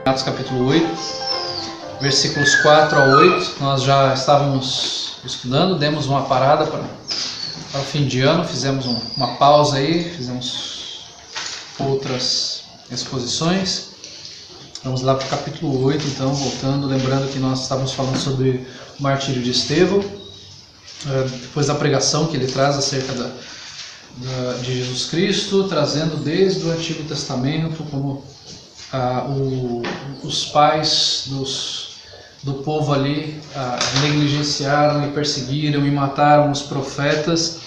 Atos capítulo 8, versículos 4 a 8, nós já estávamos estudando, demos uma parada para o fim de ano, fizemos uma pausa aí, fizemos outras exposições. Vamos lá para o capítulo 8, então, voltando, lembrando que nós estávamos falando sobre o martírio de Estevão, depois da pregação que ele traz acerca de Jesus Cristo, trazendo desde o Antigo Testamento como os pais do povo ali negligenciaram e perseguiram e mataram os profetas,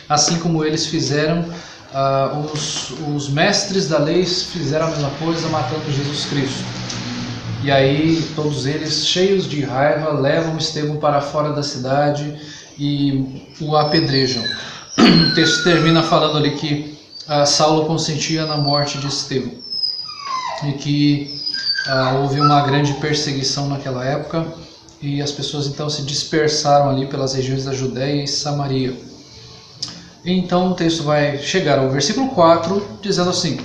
assim como eles fizeram, os mestres da lei fizeram a mesma coisa, matando Jesus Cristo. E aí todos eles, cheios de raiva, levam Estevão para fora da cidade e o apedrejam. O texto termina falando ali que Saulo consentia na morte de Estevão e que houve uma grande perseguição naquela época e as pessoas então se dispersaram ali pelas regiões da Judéia e Samaria. Então o texto vai chegar ao versículo 4 dizendo assim: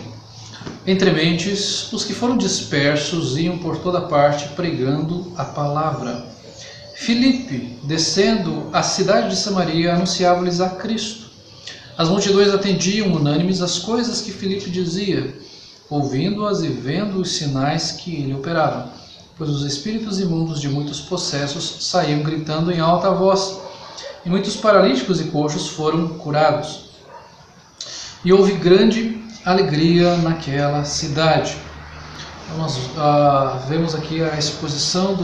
Entre mentes, os que foram dispersos iam por toda parte pregando a palavra. Filipe, descendo à cidade de Samaria, anunciava-lhes a Cristo. As multidões atendiam unânimes às coisas que Filipe dizia, ouvindo-as e vendo os sinais que ele operava, pois os espíritos imundos de muitos possessos saíam gritando em alta voz, e muitos paralíticos e coxos foram curados. E houve grande alegria naquela cidade. Então nós vemos aqui a exposição,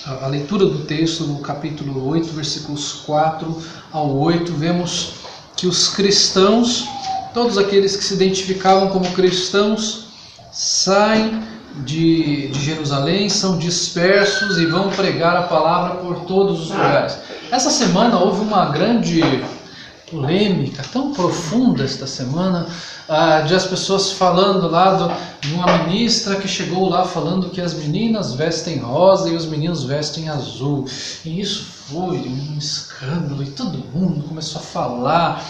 a leitura do texto do capítulo 8, versículos 4 ao 8, vemos que os cristãos, todos aqueles que se identificavam como cristãos, saem de Jerusalém, são dispersos e vão pregar a palavra por todos os lugares. Essa semana houve uma grande polêmica, tão profunda esta semana, de as pessoas falando lá de uma ministra que chegou lá falando que as meninas vestem rosa e os meninos vestem azul. E isso foi um escândalo e todo mundo começou a falar,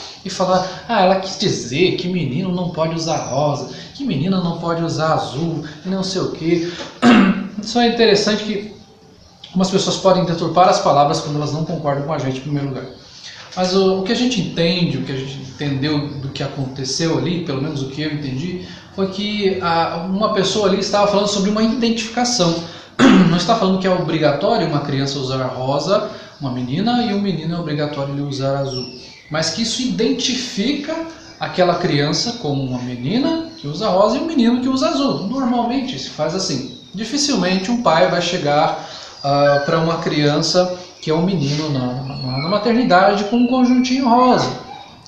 ela quis dizer que menino não pode usar rosa, que menina não pode usar azul e não sei o que. Isso é interessante que algumas pessoas podem deturpar as palavras quando elas não concordam com a gente em primeiro lugar. Mas o que a gente entende, o que a gente entendeu do que aconteceu ali, pelo menos o que eu entendi, foi que uma pessoa ali estava falando sobre uma identificação. Não está falando que é obrigatório uma criança usar rosa, uma menina, e um menino é obrigatório ele usar azul. Mas que isso identifica aquela criança como uma menina que usa rosa e um menino que usa azul. Normalmente se faz assim. Dificilmente um pai vai chegar para uma criança que é um menino na maternidade com um conjuntinho rosa,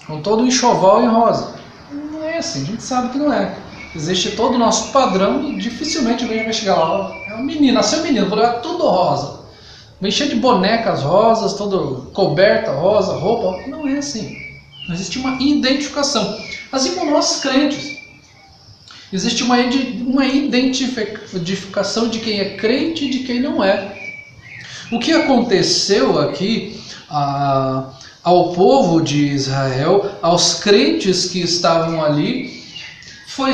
com todo o enxoval em rosa. Não é assim, a gente sabe que não é. Existe todo o nosso padrão e dificilmente alguém vai chegar lá, é um menino, nasceu menino, vou levar tudo rosa. Vem cheio de bonecas rosas, todo coberta rosa, roupa. Não é assim. Não existe uma identificação. Assim como nós crentes. Existe uma identificação de quem é crente e de quem não é. O que aconteceu aqui ao povo de Israel, aos crentes que estavam ali, foi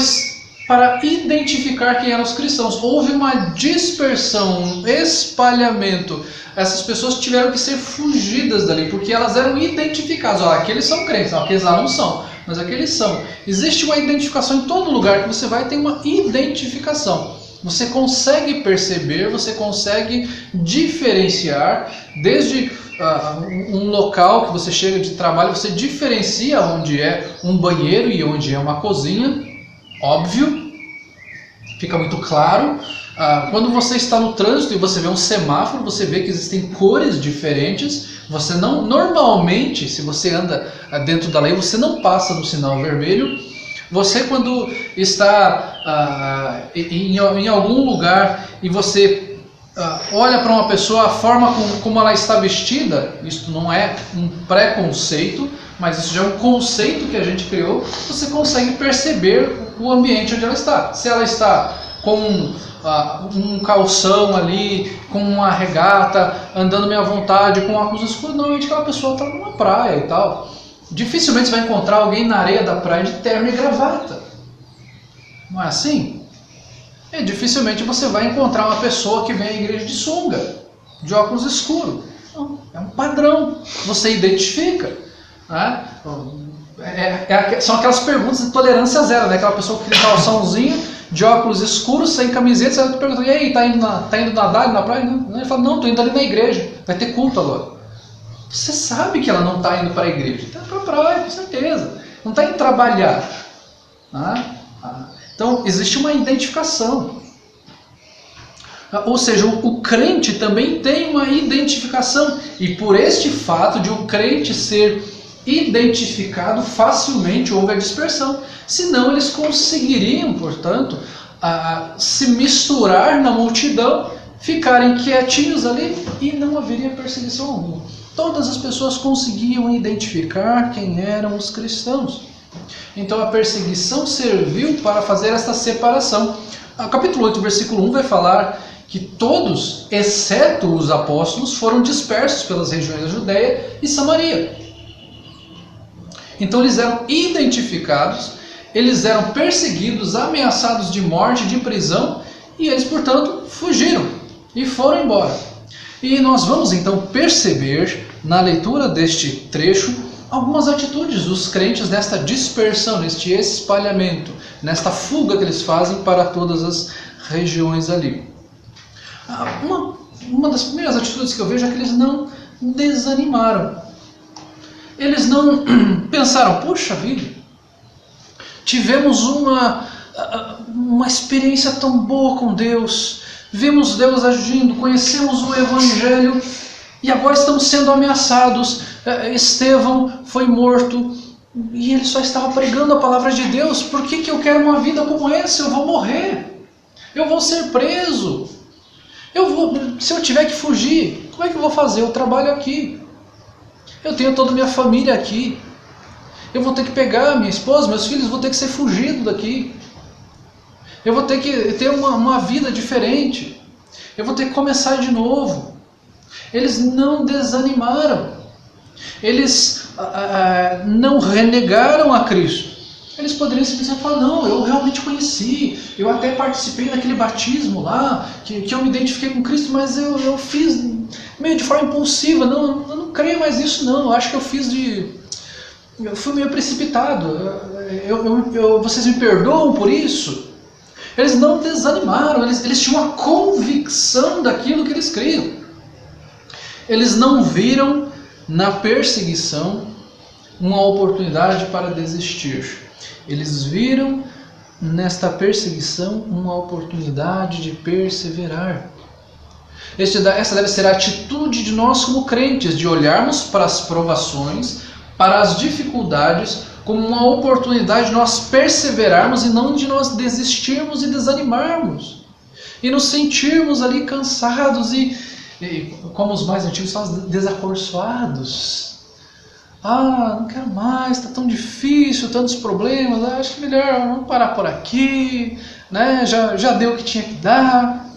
para identificar quem eram os cristãos. Houve uma dispersão, um espalhamento. Essas pessoas tiveram que ser fugidas dali, porque elas eram identificadas. Aqueles são crentes, aqueles lá não são, mas aqueles são. Existe uma identificação em todo lugar que você vai, tem uma identificação. Você consegue perceber, você consegue diferenciar, desde um local que você chega de trabalho, você diferencia onde é um banheiro e onde é uma cozinha, óbvio, fica muito claro. Quando você está no trânsito e você vê um semáforo, você vê que existem cores diferentes. Você não, normalmente, se você anda dentro da lei, você não passa no sinal vermelho. Você, quando está em algum lugar e você olha para uma pessoa, a forma como ela está vestida, isso não é um preconceito, mas isso já é um conceito que a gente criou, você consegue perceber o ambiente onde ela está. Se ela está com um calção ali, com uma regata, andando meio à vontade, com óculos escuros. Normalmente aquela pessoa está numa praia e tal. Dificilmente você vai encontrar alguém na areia da praia de terno e gravata. Não é assim? E dificilmente você vai encontrar uma pessoa que vem à igreja de sunga, de óculos escuros. Não, é um padrão, você identifica. Né? São aquelas perguntas de tolerância zero, né? Aquela pessoa que tem calçãozinho, de óculos escuros, sem camiseta, você pergunta, e aí, tá indo nadar ali na praia? Não. Ele fala, não, tô indo ali na igreja, vai ter culto agora. Você sabe que ela não está indo para a igreja, está para a praia, com certeza. Não está indo trabalhar. Então, existe uma identificação. Ou seja, o crente também tem uma identificação. E por este fato de o crente ser identificado, facilmente houve a dispersão. Senão eles conseguiriam, portanto, se misturar na multidão, ficarem quietinhos ali e não haveria perseguição alguma. Todas as pessoas conseguiam identificar quem eram os cristãos. Então a perseguição serviu para fazer esta separação. O capítulo 8, versículo 1 vai falar que todos, exceto os apóstolos, foram dispersos pelas regiões da Judéia e Samaria. Então eles eram identificados, eles eram perseguidos, ameaçados de morte, de prisão, e eles, portanto, fugiram e foram embora. E nós vamos então perceber na leitura deste trecho algumas atitudes dos crentes nesta dispersão, neste espalhamento, nesta fuga que eles fazem para todas as regiões ali. Uma das primeiras atitudes que eu vejo é que eles não desanimaram. Eles não pensaram, puxa vida, tivemos uma experiência tão boa com Deus, vimos Deus agindo, conhecemos o Evangelho e agora estamos sendo ameaçados. Estevão foi morto e ele só estava pregando a palavra de Deus. Por que eu quero uma vida como essa? Eu vou morrer, eu vou ser preso, se eu tiver que fugir, como é que eu vou fazer? Eu trabalho aqui, eu tenho toda a minha família aqui, eu vou ter que pegar minha esposa, meus filhos, vou ter que ser fugido daqui. Eu vou ter que ter uma vida diferente. Eu vou ter que começar de novo. Eles não desanimaram. Eles não renegaram a Cristo. Eles poderiam simplesmente falar, não, eu realmente conheci. Eu até participei daquele batismo lá, que eu me identifiquei com Cristo, mas eu fiz meio de forma impulsiva. Não, eu não creio mais nisso, não. Eu acho que eu fui meio precipitado. Vocês me perdoam por isso? Eles não desanimaram, eles tinham a convicção daquilo que eles criam. Eles não viram na perseguição uma oportunidade para desistir. Eles viram nesta perseguição uma oportunidade de perseverar. Essa deve ser a atitude de nós como crentes, de olharmos para as provações, para as dificuldades, como uma oportunidade de nós perseverarmos e não de nós desistirmos e desanimarmos. E nos sentirmos ali cansados e como os mais antigos falam, desacorçoados. Não quero mais, está tão difícil, tantos problemas, acho que melhor vamos parar por aqui, né? Já deu o que tinha que dar,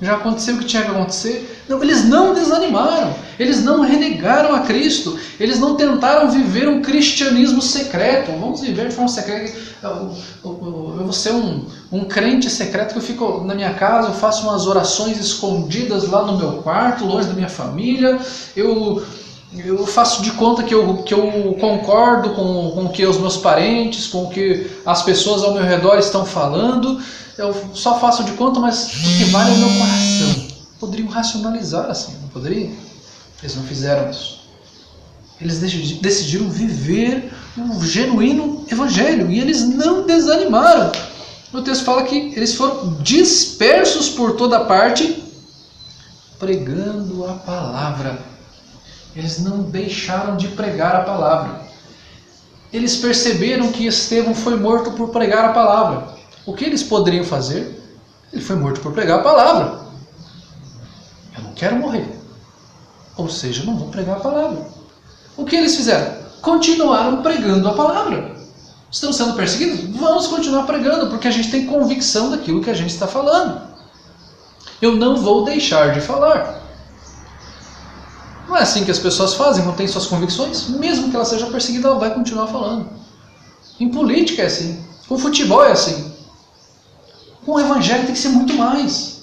já aconteceu o que tinha que acontecer. Não, eles não desanimaram, eles não renegaram a Cristo, eles não tentaram viver um cristianismo secreto. Vamos viver de forma secreta. Eu vou ser um crente secreto que eu fico na minha casa, eu faço umas orações escondidas lá no meu quarto, longe da minha família, eu faço de conta que eu concordo com o que os meus parentes, com o que as pessoas ao meu redor estão falando. Eu só faço de conta, mas o que vale é o meu coração. Poderiam racionalizar assim, não poderiam? Eles não fizeram isso. Eles decidiram viver um genuíno evangelho e eles não desanimaram. O texto fala que eles foram dispersos por toda parte, pregando a palavra. Eles não deixaram de pregar a palavra. Eles perceberam que Estevão foi morto por pregar a palavra. O que eles poderiam fazer? Ele foi morto por pregar a palavra. Eu não quero morrer. Ou seja, eu não vou pregar a palavra. O que eles fizeram? Continuaram pregando a palavra. Estamos sendo perseguidos? Vamos continuar pregando, porque a gente tem convicção daquilo que a gente está falando. Eu não vou deixar de falar. Não é assim que as pessoas fazem quando têm suas convicções? Mesmo que ela seja perseguida, ela vai continuar falando. Em política é assim. Com futebol é assim. Com o evangelho tem que ser muito mais.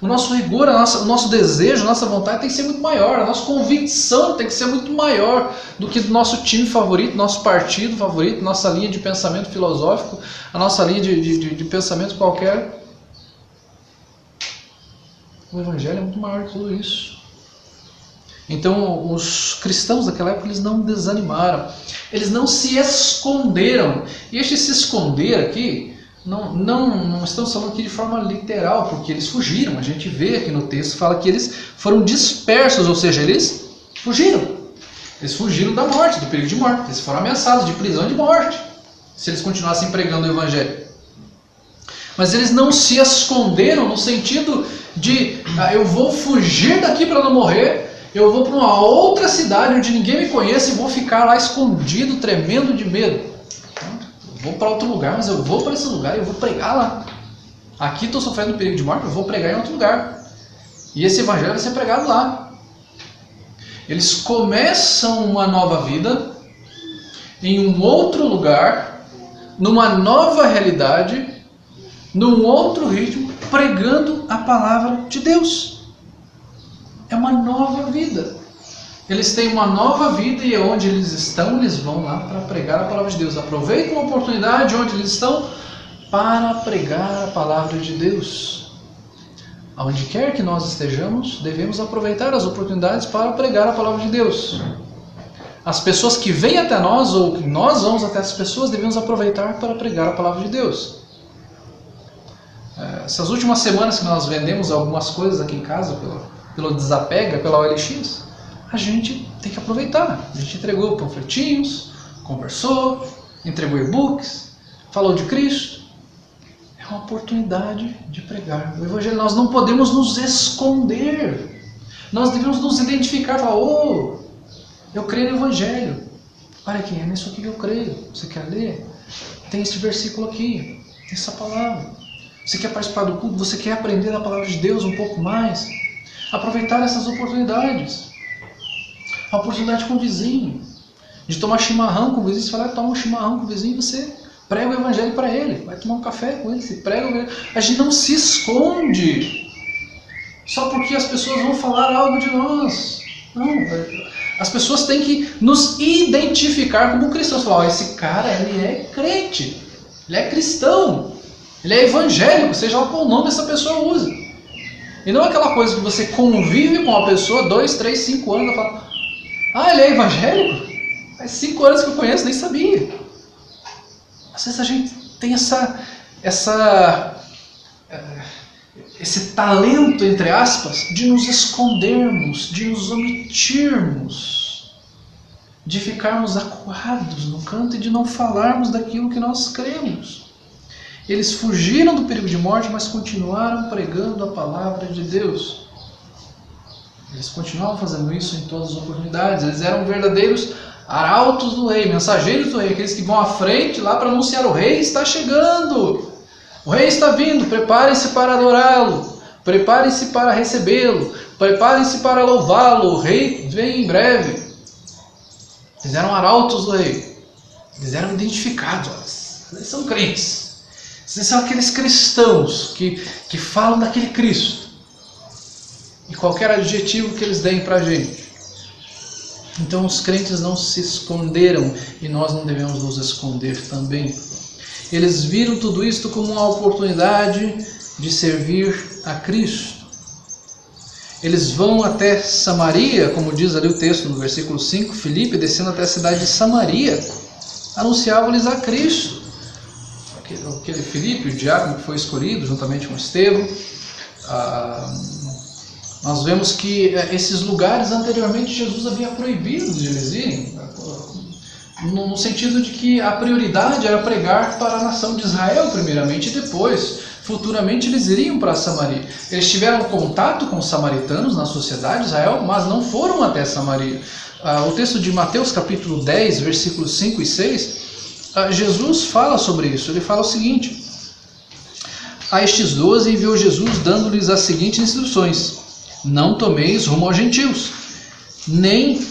O nosso rigor, o nosso desejo, a nossa vontade tem que ser muito maior. A nossa convicção tem que ser muito maior do que do nosso time favorito, nosso partido favorito, nossa linha de pensamento filosófico, a nossa linha de pensamento qualquer. O evangelho é muito maior que tudo isso. Então, os cristãos daquela época, eles não desanimaram. Eles não se esconderam. E este se esconder aqui, não estamos falando aqui de forma literal, porque eles fugiram. A gente vê aqui no texto, fala que eles foram dispersos, ou seja, eles fugiram. Eles fugiram da morte, do perigo de morte. Eles foram ameaçados de prisão e de morte, se eles continuassem pregando o evangelho. Mas eles não se esconderam no sentido de, eu vou fugir daqui para não morrer, eu vou para uma outra cidade onde ninguém me conhece e vou ficar lá escondido, tremendo de medo. Eu vou para outro lugar, mas eu vou para esse lugar e eu vou pregar lá. Aqui estou sofrendo perigo de morte, eu vou pregar em outro lugar. E esse evangelho vai ser pregado lá. Eles começam uma nova vida em um outro lugar, numa nova realidade, num outro ritmo, pregando a palavra de Deus. É uma nova vida. Eles têm uma nova vida e onde eles estão, eles vão lá para pregar a palavra de Deus. Aproveitem a oportunidade onde eles estão para pregar a palavra de Deus. Aonde quer que nós estejamos, devemos aproveitar as oportunidades para pregar a palavra de Deus. As pessoas que vêm até nós, ou que nós vamos até as pessoas, devemos aproveitar para pregar a palavra de Deus. Essas últimas semanas que nós vendemos algumas coisas aqui em casa, pelo Desapega, pela OLX, a gente tem que aproveitar. A gente entregou panfletinhos, conversou, entregou e-books, falou de Cristo. É uma oportunidade de pregar o evangelho. Nós não podemos nos esconder. Nós devemos nos identificar, falar, eu creio no evangelho. Olha aqui, é nisso aqui que eu creio. Você quer ler? Tem esse versículo aqui, tem essa palavra. Você quer participar do culto? Você quer aprender a palavra de Deus um pouco mais? Aproveitar essas oportunidades. A oportunidade com o vizinho. De tomar chimarrão com o vizinho. Você fala, toma um chimarrão com o vizinho, você prega o evangelho para ele. Vai tomar um café com ele, você prega o evangelho. A gente não se esconde. Só porque as pessoas vão falar algo de nós. Não. As pessoas têm que nos identificar como cristãos. Falar, esse cara, ele é crente. Ele é cristão. Ele é evangélico, seja lá qual nome essa pessoa usa. E não é aquela coisa que você convive com uma pessoa 2, 3, 5 anos e fala, ele é evangélico? Faz 5 anos que eu conheço, nem sabia. Às vezes a gente tem esse talento, entre aspas, de nos escondermos, de nos omitirmos, de ficarmos acuados no canto e de não falarmos daquilo que nós cremos. Eles fugiram do perigo de morte, mas continuaram pregando a palavra de Deus. Eles continuavam fazendo isso em todas as oportunidades. Eles eram verdadeiros arautos do rei, mensageiros do rei, aqueles que vão à frente lá para anunciar: o rei está chegando, o rei está vindo, preparem-se para adorá-lo, preparem-se para recebê-lo, preparem-se para louvá-lo, o rei vem em breve. Eles eram arautos do rei, eles eram identificados, eles são crentes. Esses são aqueles cristãos que falam daquele Cristo. E qualquer adjetivo que eles deem para a gente. Então os crentes não se esconderam e nós não devemos nos esconder também. Eles viram tudo isto como uma oportunidade de servir a Cristo. Eles vão até Samaria, como diz ali o texto no versículo 5, Filipe, descendo até a cidade de Samaria, anunciavam-lhes a Cristo. Aquele Filipe, o diácono que foi escolhido juntamente com Estevão, nós vemos que esses lugares anteriormente Jesus havia proibido de eles irem, no sentido de que a prioridade era pregar para a nação de Israel primeiramente e depois, futuramente, eles iriam para Samaria. Eles tiveram contato com os samaritanos na sociedade de Israel, mas não foram até Samaria. O texto de Mateus capítulo 10, versículos 5 e 6, Jesus fala sobre isso. Ele fala o seguinte: a estes 12 enviou Jesus, dando-lhes as seguintes instruções: não tomeis rumo aos gentios, nem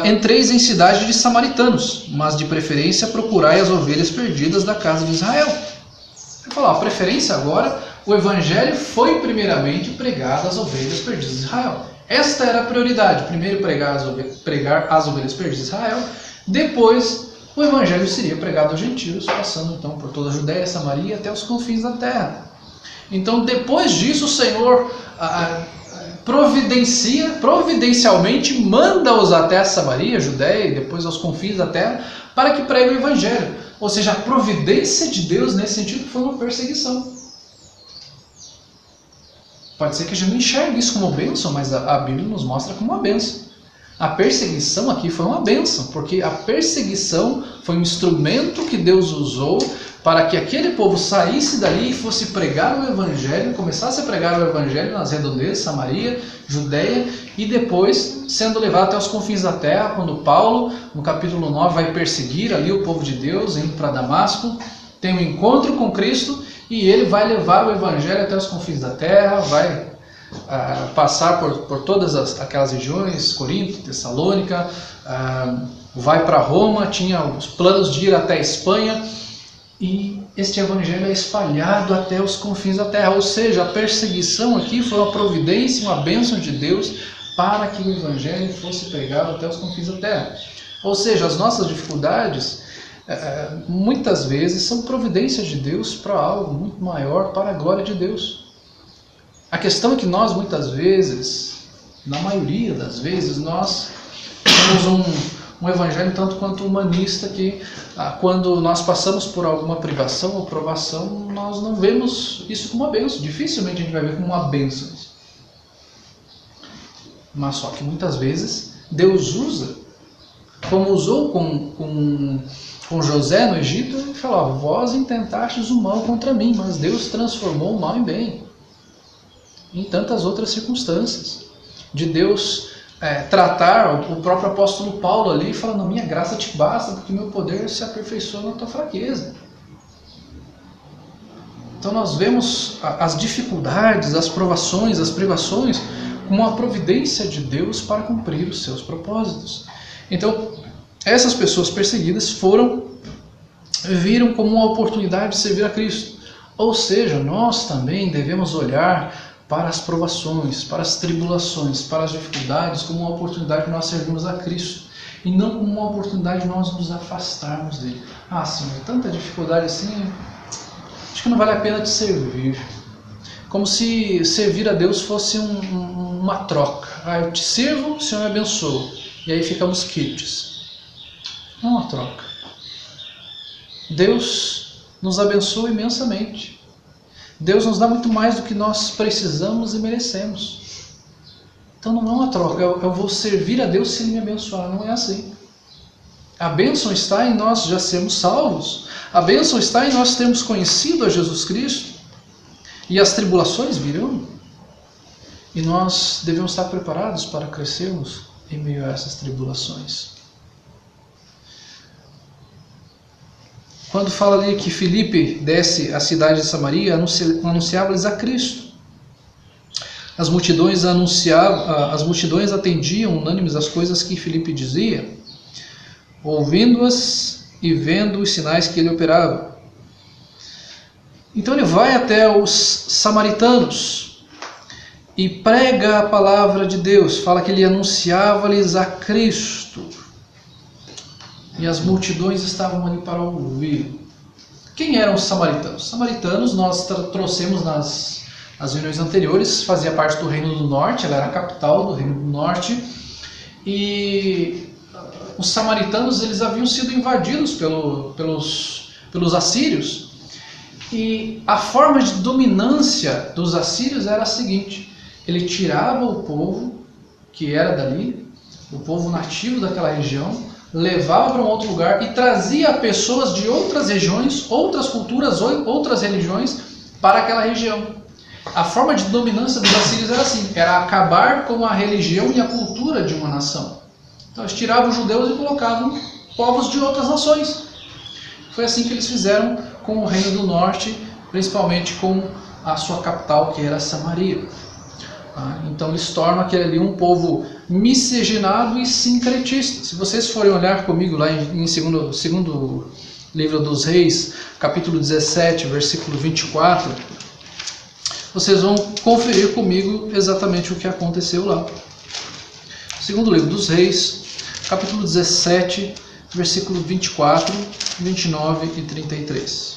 entreis em cidade de samaritanos, mas de preferência procurai as ovelhas perdidas da casa de Israel. Ele fala, a preferência agora, o evangelho foi primeiramente pregado às ovelhas perdidas de Israel. Esta era a prioridade: primeiro pregar as ovelhas perdidas de Israel, depois o evangelho seria pregado aos gentios, passando então por toda a Judéia, Samaria até os confins da terra. Então, depois disso, o Senhor providencialmente manda-os até a Samaria, Judéia e depois aos confins da terra, para que preguem o evangelho. Ou seja, a providência de Deus nesse sentido foi uma perseguição. Pode ser que a gente não enxergue isso como bênção, mas a Bíblia nos mostra como uma bênção. A perseguição aqui foi uma bênção, porque a perseguição foi um instrumento que Deus usou para que aquele povo saísse dali e fosse pregar o evangelho, começasse a pregar o evangelho nas redondezas, Samaria, Judéia, e depois sendo levado até os confins da terra, quando Paulo, no capítulo 9, vai perseguir ali o povo de Deus, indo para Damasco, tem um encontro com Cristo, e ele vai levar o evangelho até os confins da terra, vai passar por todas aquelas regiões, Corinto, Tessalônica, vai para Roma, tinha os planos de ir até a Espanha, e este evangelho é espalhado até os confins da terra. Ou seja, a perseguição aqui foi uma providência, uma bênção de Deus para que o evangelho fosse pregado até os confins da terra. Ou seja, as nossas dificuldades muitas vezes são providências de Deus para algo muito maior, para a glória de Deus. A questão é que nós muitas vezes, na maioria das vezes, nós temos um evangelho tanto quanto humanista, que quando nós passamos por alguma privação ou provação, nós não vemos isso como uma bênção. Dificilmente a gente vai ver como uma bênção. Mas só que muitas vezes Deus usa, como usou com José no Egito, ele falou, vós intentastes o mal contra mim, mas Deus transformou o mal em bem. Em tantas outras circunstâncias, de Deus tratar o próprio apóstolo Paulo ali, falando, minha graça te basta, porque meu poder se aperfeiçoa na tua fraqueza. Então nós vemos as dificuldades, as provações, as privações, como uma providência de Deus para cumprir os seus propósitos. Então, essas pessoas perseguidas viram como uma oportunidade de servir a Cristo. Ou seja, nós também devemos olhar para as provações, para as tribulações, para as dificuldades, como uma oportunidade de nós servirmos a Cristo, e não como uma oportunidade de nós nos afastarmos dele. Senhor, tanta dificuldade assim, acho que não vale a pena te servir. Como se servir a Deus fosse uma troca. Eu te sirvo, o Senhor me abençoa. E aí ficamos quites. Não é uma troca. Deus nos abençoa imensamente. Deus nos dá muito mais do que nós precisamos e merecemos. Então não é uma troca, eu vou servir a Deus se Ele me abençoar, não é assim. A bênção está em nós já sermos salvos, a bênção está em nós termos conhecido a Jesus Cristo, e as tribulações virão, e nós devemos estar preparados para crescermos em meio a essas tribulações. Quando fala ali que Filipe desce à cidade de Samaria, anunciava-lhes a Cristo. As multidões atendiam unânimes as coisas que Filipe dizia, ouvindo-as e vendo os sinais que ele operava. Então ele vai até os samaritanos e prega a palavra de Deus. Fala que ele anunciava-lhes a Cristo. E as multidões estavam ali para ouvir. Quem eram os samaritanos? Os samaritanos nós trouxemos nas reuniões anteriores, fazia parte do Reino do Norte, ela era a capital do Reino do Norte, e os samaritanos eles haviam sido invadidos pelos assírios, e a forma de dominância dos assírios era a seguinte: ele tirava o povo que era dali, o povo nativo daquela região, levava para um outro lugar e trazia pessoas de outras regiões, outras culturas, outras religiões para aquela região. A forma de dominância dos assírios era assim, era acabar com a religião e a cultura de uma nação. Então eles tiravam os judeus e colocavam povos de outras nações. Foi assim que eles fizeram com o Reino do Norte, principalmente com a sua capital, que era Samaria. Então eles tornam aquele ali um povo miscigenado e sincretista. Se vocês forem olhar comigo lá em segundo livro dos Reis, capítulo 17, versículo 24, vocês vão conferir comigo exatamente o que aconteceu lá. Segundo livro dos Reis, capítulo 17, versículo 24, 29 e 33.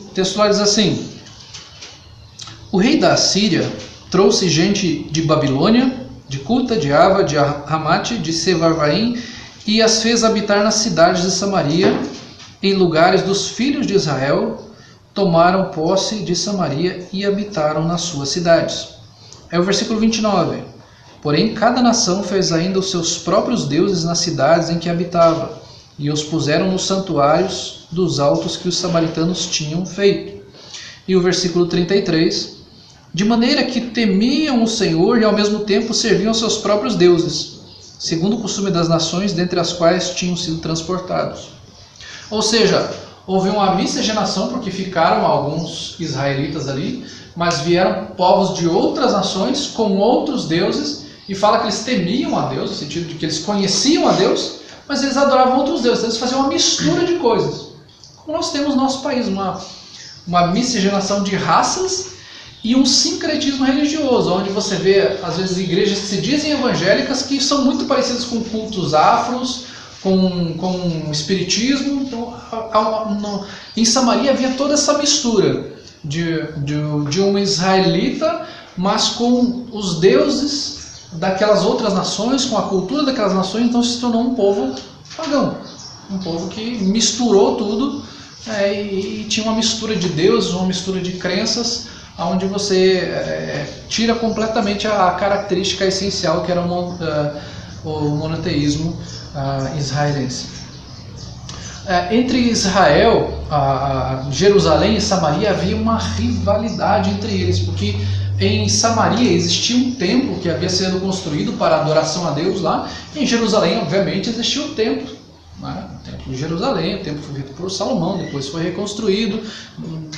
O texto lá diz assim: o rei da Assíria trouxe gente de Babilônia, de Cuta, de Ava, de Ramate, de Sevarvaim, e as fez habitar nas cidades de Samaria, em lugares dos filhos de Israel. Tomaram posse de Samaria e habitaram nas suas cidades. É o versículo 29. Porém, cada nação fez ainda os seus próprios deuses nas cidades em que habitava, e os puseram nos santuários dos altos que os samaritanos tinham feito. E o versículo 33. De maneira que temiam o Senhor e ao mesmo tempo serviam aos seus próprios deuses, segundo o costume das nações dentre as quais tinham sido transportados. Ou seja, houve uma miscigenação porque ficaram alguns israelitas ali, mas vieram povos de outras nações com outros deuses, e fala que eles temiam a Deus, no sentido de que eles conheciam a Deus, mas eles adoravam outros deuses. Então eles faziam uma mistura de coisas. Como nós temos no nosso país, uma miscigenação de raças e um sincretismo religioso, onde você vê, às vezes, igrejas que se dizem evangélicas que são muito parecidas com cultos afros, com espiritismo. Então, em Samaria havia toda essa mistura de um israelita, mas com os deuses daquelas outras nações, com a cultura daquelas nações. Então se tornou um povo pagão, um povo que misturou tudo, e tinha uma mistura de deuses, uma mistura de crenças, onde você tira completamente a característica essencial que era o monoteísmo israelense. Entre Israel, Jerusalém e Samaria havia uma rivalidade entre eles, porque em Samaria existia um templo que havia sido construído para adoração a Deus lá. Em Jerusalém, obviamente, existia o templo, né? O templo de Jerusalém. O templo foi feito por Salomão, depois foi reconstruído,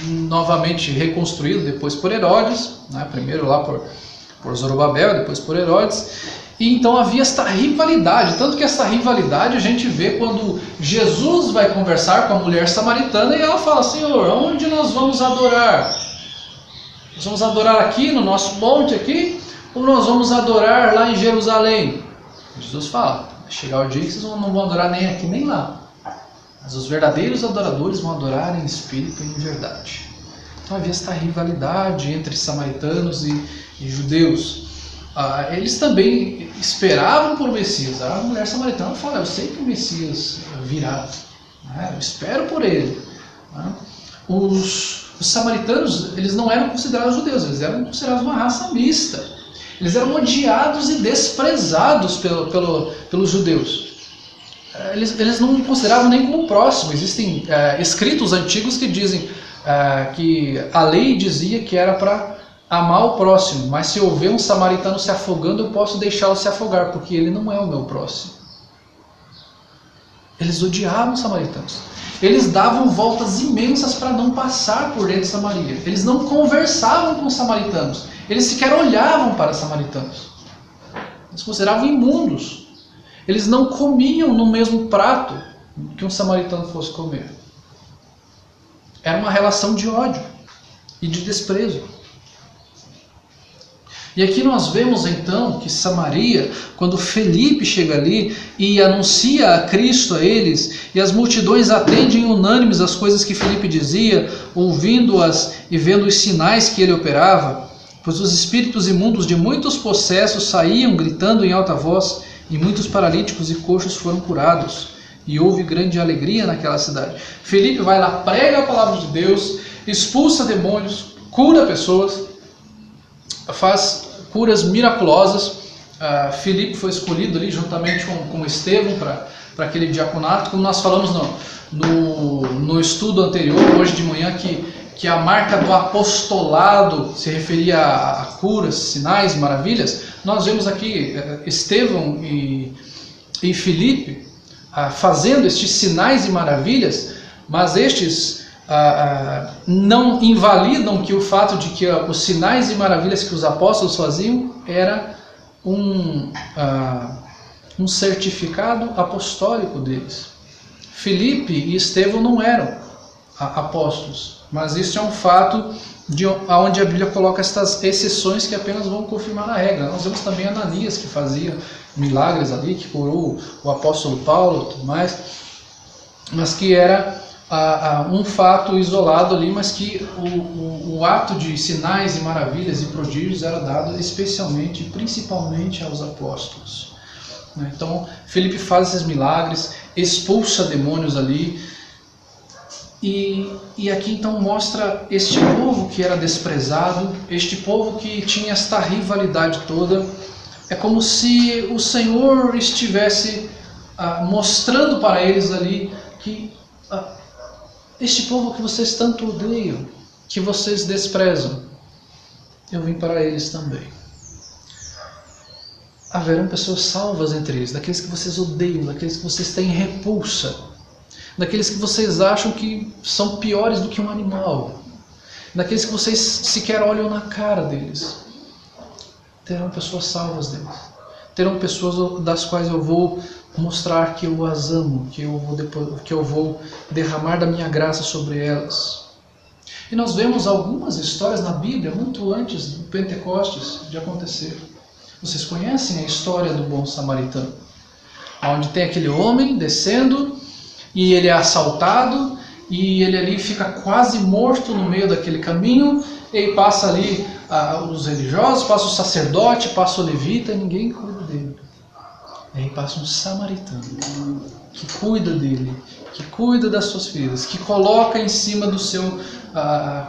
novamente reconstruído depois por Herodes, né? Primeiro lá por Zorobabel, depois por Herodes. E então havia esta rivalidade, tanto que essa rivalidade a gente vê quando Jesus vai conversar com a mulher samaritana e ela fala: Senhor, onde nós vamos adorar? Nós vamos adorar aqui no nosso monte aqui, ou nós vamos adorar lá em Jerusalém? Jesus fala: vai chegar o dia que vocês não vão adorar nem aqui nem lá, mas os verdadeiros adoradores vão adorar em espírito e em verdade. Então havia esta rivalidade entre samaritanos e judeus. Eles também esperavam por Messias. A mulher samaritana fala: eu sei que o Messias virá, né? Eu espero por ele, né? Os samaritanos, eles não eram considerados judeus, eles eram considerados uma raça mista. Eles eram odiados e desprezados pelos judeus. Eles não consideravam nem como próximo. Existem escritos antigos que dizem que a lei dizia que era para amar o próximo, mas se eu ver um samaritano se afogando, eu posso deixá-lo se afogar, porque ele não é o meu próximo. Eles odiavam os samaritanos. Eles davam voltas imensas para não passar por dentro de Samaria. Eles não conversavam com os samaritanos. Eles sequer olhavam para os samaritanos. Eles consideravam imundos. Eles não comiam no mesmo prato que um samaritano fosse comer. Era uma relação de ódio e de desprezo. E aqui nós vemos então que Samaria, quando Felipe chega ali e anuncia a Cristo a eles, e as multidões atendem unânimes às coisas que Felipe dizia, ouvindo-as e vendo os sinais que ele operava, pois os espíritos imundos de muitos possessos saíam gritando em alta voz, e muitos paralíticos e coxos foram curados, e houve grande alegria naquela cidade. Felipe vai lá, prega a palavra de Deus, expulsa demônios, cura pessoas, faz curas miraculosas. Filipe foi escolhido ali juntamente com Estevão para aquele diaconato, como nós falamos no estudo anterior, hoje de manhã, que a marca do apostolado se referia a curas, sinais, maravilhas, nós vemos aqui Estevão e Filipe fazendo estes sinais e maravilhas, mas estes não invalidam que o fato de que os sinais e maravilhas que os apóstolos faziam era um certificado apostólico deles. Filipe e Estevão não eram apóstolos, mas isso é um fato onde a Bíblia coloca estas exceções que apenas vão confirmar a regra. Nós vemos também Ananias, que fazia milagres ali, que curou o apóstolo Paulo e tudo mais, mas que era um fato isolado ali, mas que o ato de sinais e maravilhas e prodígios era dado especialmente e principalmente aos apóstolos. Então, Filipe faz esses milagres, expulsa demônios ali, e aqui então mostra este povo que era desprezado, este povo que tinha esta rivalidade toda. É como se o Senhor estivesse mostrando para eles ali que este povo que vocês tanto odeiam, que vocês desprezam, eu vim para eles também. Haverão pessoas salvas entre eles, daqueles que vocês odeiam, daqueles que vocês têm repulsa, daqueles que vocês acham que são piores do que um animal, daqueles que vocês sequer olham na cara deles. Terão pessoas salvas deles. Terão pessoas das quais eu vou mostrar que eu as amo, que eu vou derramar da minha graça sobre elas. E nós vemos algumas histórias na Bíblia muito antes do Pentecostes de acontecer. Vocês conhecem a história do bom samaritano, onde tem aquele homem descendo e ele é assaltado e ele ali fica quase morto no meio daquele caminho, e passa ali os religiosos, passa o sacerdote, passa o levita, e ninguém cuida dele. E aí passa um samaritano que cuida dele, que cuida das suas feridas, que coloca em cima do seu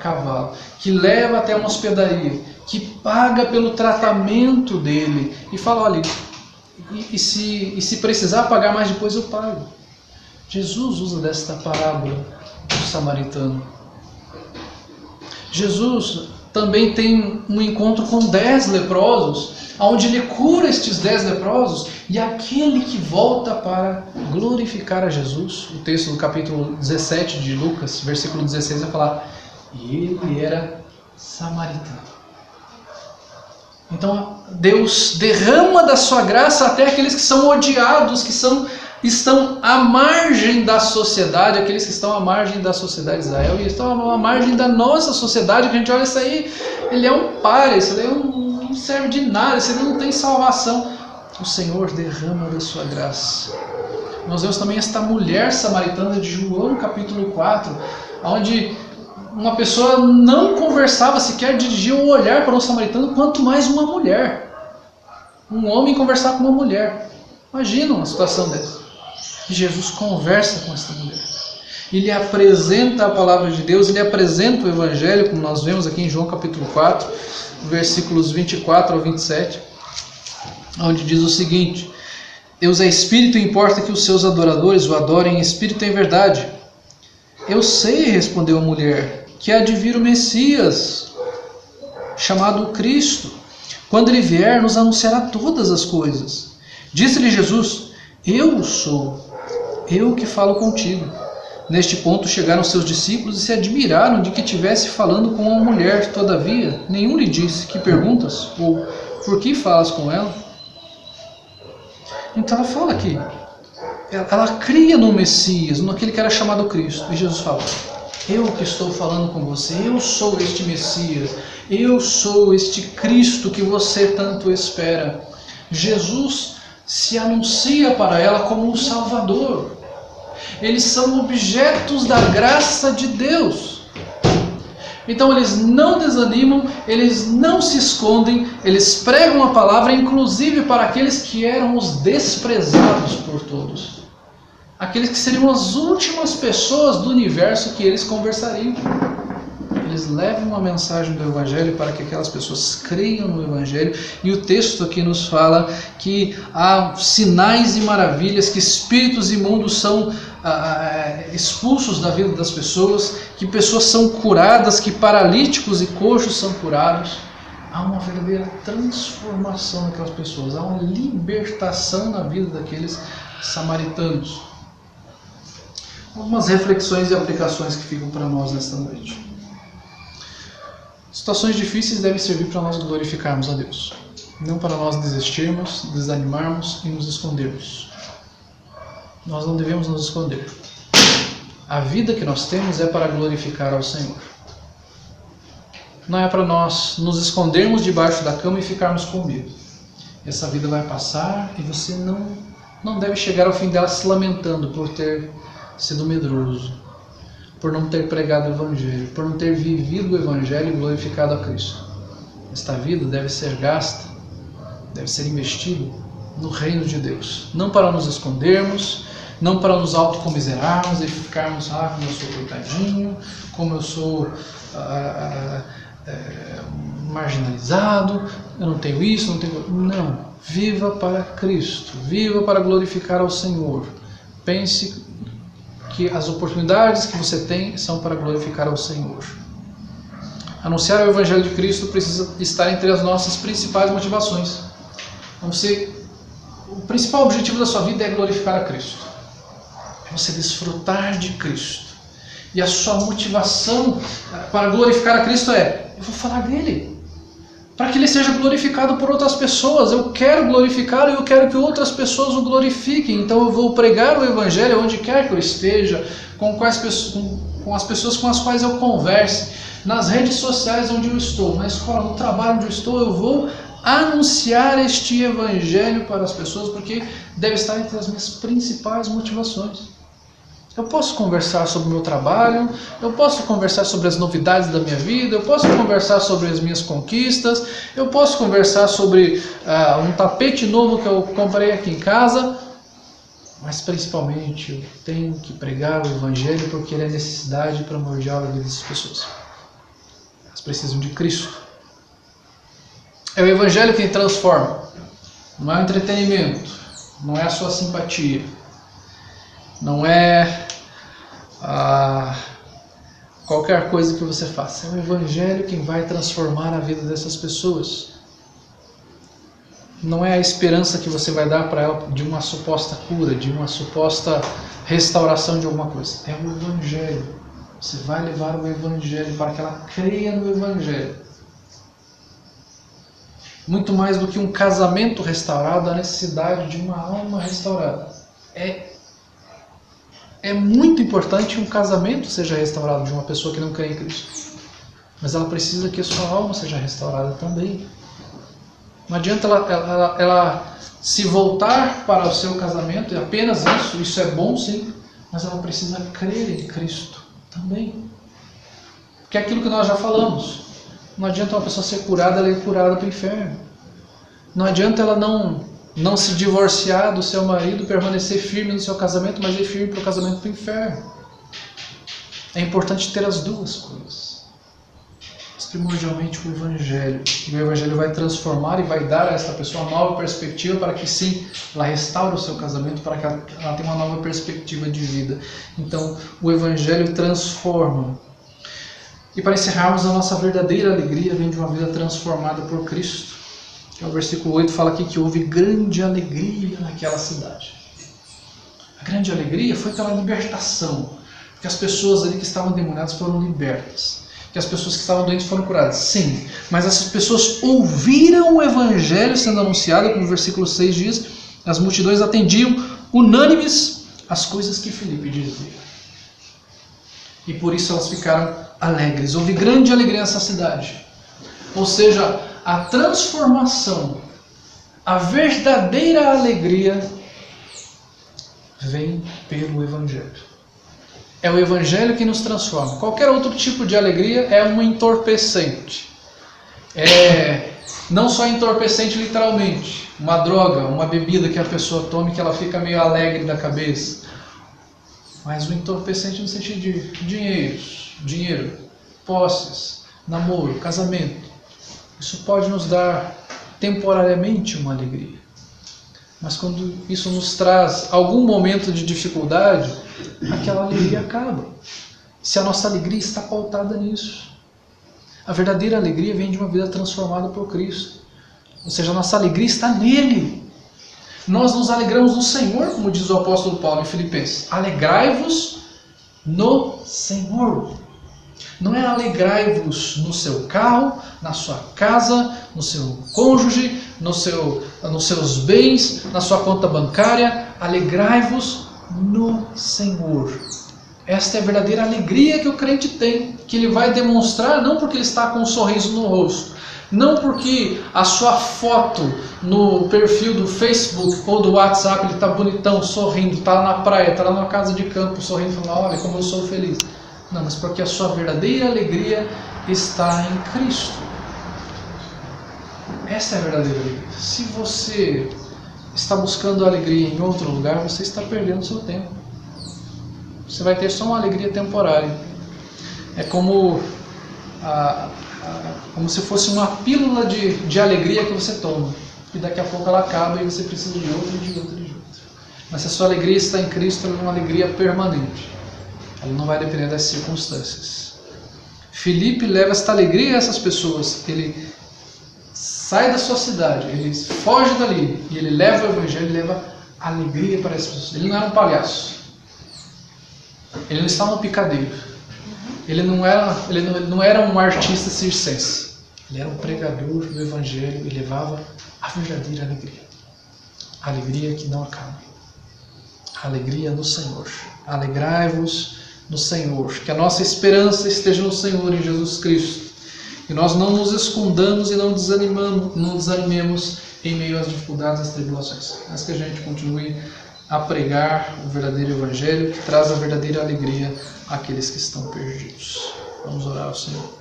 cavalo, que leva até uma hospedaria, que paga pelo tratamento dele e fala, olha, e se precisar pagar mais depois eu pago. Jesus usa desta parábola do samaritano. Jesus também tem um encontro com 10 leprosos, onde ele cura estes 10 leprosos, e aquele que volta para glorificar a Jesus, o texto do capítulo 17 de Lucas, versículo 16, vai falar, e ele era samaritano. Então Deus derrama da sua graça até aqueles que são odiados, que estão à margem da sociedade, aqueles que estão à margem da sociedade de Israel, e estão à margem da nossa sociedade, que a gente olha isso aí, ele é um páreo, isso aí não serve de nada, isso aí não tem salvação. O Senhor derrama da sua graça. Nós vemos também esta mulher samaritana de João capítulo 4, onde uma pessoa não conversava, sequer dirigia o olhar para um samaritano, quanto mais uma mulher. Um homem conversar com uma mulher. Imagina uma situação dessa. E Jesus conversa com essa mulher. Ele apresenta a palavra de Deus, ele apresenta o Evangelho, como nós vemos aqui em João capítulo 4, versículos 24 ao 27, onde diz o seguinte: Deus é Espírito e importa que os seus adoradores o adorem em Espírito e em verdade. Eu sei, respondeu a mulher, que há de vir o Messias, chamado Cristo. Quando ele vier, nos anunciará todas as coisas. Disse-lhe Jesus, eu sou, eu que falo contigo. Neste ponto chegaram seus discípulos e se admiraram de que tivesse falando com uma mulher. Todavia, nenhum lhe disse, que perguntas? Ou, por que falas com ela? Então ela fala aqui, ela cria no Messias, naquele que era chamado Cristo. E Jesus fala, eu que estou falando com você, eu sou este Messias, eu sou este Cristo que você tanto espera. Jesus se anuncia para ela como um Salvador. Eles são objetos da graça de Deus. Então eles não desanimam, eles não se escondem, eles pregam a palavra, inclusive para aqueles que eram os desprezados por todos. Aqueles que seriam as últimas pessoas do universo que eles conversariam. eles levam uma mensagem do Evangelho para que aquelas pessoas creiam no Evangelho. E o texto aqui nos fala que há sinais e maravilhas, que espíritos imundos são expulsos da vida das pessoas, que pessoas são curadas, que paralíticos e coxos são curados. Há uma verdadeira transformação naquelas pessoas, há uma libertação na vida daqueles samaritanos. Algumas reflexões e aplicações que ficam para nós nesta noite. Situações difíceis devem servir para nós glorificarmos a Deus, não para nós desistirmos, desanimarmos e nos escondermos. Nós não devemos nos esconder. A vida que nós temos é para glorificar ao Senhor. Não é para nós nos escondermos debaixo da cama e ficarmos com medo. Essa vida vai passar e você não deve chegar ao fim dela se lamentando por ter sido medroso, por não ter pregado o Evangelho, por não ter vivido o Evangelho e glorificado a Cristo. Esta vida deve ser gasta, deve ser investida no reino de Deus, não para nos escondermos, não para nos autocomiserarmos e ficarmos, como eu sou coitadinho, como eu sou marginalizado, eu não tenho isso, não tenho... Não, viva para Cristo, viva para glorificar ao Senhor. Pense que as oportunidades que você tem são para glorificar ao Senhor. Anunciar o Evangelho de Cristo precisa estar entre as nossas principais motivações. O principal objetivo da sua vida é glorificar a Cristo. É você desfrutar de Cristo. E a sua motivação para glorificar a Cristo eu vou falar dele, para que ele seja glorificado por outras pessoas. Eu quero glorificá-lo e eu quero que outras pessoas o glorifiquem. Então eu vou pregar o Evangelho onde quer que eu esteja, com as pessoas com as quais eu converse, nas redes sociais onde eu estou, na escola, no trabalho onde eu estou. Eu vou anunciar este Evangelho para as pessoas, porque deve estar entre as minhas principais motivações. Eu posso conversar sobre o meu trabalho, eu posso conversar sobre as novidades da minha vida, eu posso conversar sobre as minhas conquistas, eu posso conversar sobre um tapete novo que eu comprei aqui em casa, mas principalmente eu tenho que pregar o Evangelho porque ele é necessidade primordial da vida das pessoas. Elas precisam de Cristo. É o Evangelho quem transforma, não é o entretenimento, não é a sua simpatia. Não é qualquer coisa que você faça. É o Evangelho quem vai transformar a vida dessas pessoas. Não é a esperança que você vai dar para ela de uma suposta cura, de uma suposta restauração de alguma coisa. É o Evangelho. Você vai levar o Evangelho para que ela creia no Evangelho. Muito mais do que um casamento restaurado, a necessidade de uma alma restaurada. É muito importante um casamento seja restaurado de uma pessoa que não crê em Cristo. Mas ela precisa que a sua alma seja restaurada também. Não adianta ela se voltar para o seu casamento, e apenas isso é bom sim, mas ela precisa crer em Cristo também. Porque é aquilo que nós já falamos. Não adianta uma pessoa ser curada, ela ir curada para o inferno. Não adianta ela não se divorciar do seu marido, permanecer firme no seu casamento, mas ir firme para o casamento para o inferno. É importante ter as duas coisas. Mas primordialmente o Evangelho. E o Evangelho vai transformar e vai dar a esta pessoa uma nova perspectiva para que sim, ela restaure o seu casamento, para que ela tenha uma nova perspectiva de vida. Então o Evangelho transforma. E para encerrarmos, a nossa verdadeira alegria vem de uma vida transformada por Cristo. O versículo 8 fala aqui que houve grande alegria naquela cidade. A grande alegria foi pela libertação, que as pessoas ali que estavam endemoniadas foram libertas, que as pessoas que estavam doentes foram curadas. Sim, mas essas pessoas ouviram o Evangelho sendo anunciado, como o versículo 6 diz, as multidões atendiam unânimes as coisas que Filipe dizia. E por isso elas ficaram alegres. Houve grande alegria nessa cidade. Ou seja, a transformação, a verdadeira alegria vem pelo Evangelho. É o Evangelho que nos transforma. Qualquer outro tipo de alegria é um entorpecente. Não só entorpecente literalmente, uma droga, uma bebida que a pessoa tome que ela fica meio alegre da cabeça. Mas o entorpecente no sentido de dinheiro, posses, namoro, casamento, isso pode nos dar temporariamente uma alegria. Mas quando isso nos traz algum momento de dificuldade, aquela alegria acaba. Se a nossa alegria está pautada nisso. A verdadeira alegria vem de uma vida transformada por Cristo. Ou seja, a nossa alegria está nele. Nós nos alegramos no Senhor, como diz o apóstolo Paulo em Filipenses. Alegrai-vos no Senhor. Não é alegrai-vos no seu carro, na sua casa, no seu cônjuge, nos seus bens, na sua conta bancária. Alegrai-vos no Senhor. Esta é a verdadeira alegria que o crente tem, que ele vai demonstrar não porque ele está com um sorriso no rosto, não porque a sua foto no perfil do Facebook ou do WhatsApp ele está bonitão, sorrindo, está lá na praia, está lá na casa de campo, sorrindo, falando, olha como eu sou feliz. Não, mas porque a sua verdadeira alegria está em Cristo. Essa é a verdadeira alegria. Se você está buscando alegria em outro lugar, você está perdendo seu tempo. Você vai ter só uma alegria temporária. É como se fosse uma pílula de alegria que você toma. E daqui a pouco ela acaba e você precisa de outra, de outra, de outra. Mas se a sua alegria está em Cristo, ela é uma alegria permanente. Ela não vai depender das circunstâncias. Filipe leva esta alegria a essas pessoas. Ele sai da sua cidade, ele foge dali e ele leva o evangelho, ele leva alegria para essas pessoas. Ele não era um palhaço. Ele não estava no picadeiro. Ele não era um artista circense. Ele era um pregador do evangelho e levava a verdadeira alegria. A alegria que não acaba. A alegria no Senhor. Alegrai-vos no Senhor. Que a nossa esperança esteja no Senhor, em Jesus Cristo. Que nós não nos escondamos e não desanimemos em meio às dificuldades e às tribulações. Mas que a gente continue a pregar o verdadeiro evangelho que traz a verdadeira alegria àqueles que estão perdidos. Vamos orar ao Senhor.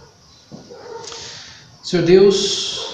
Senhor Deus,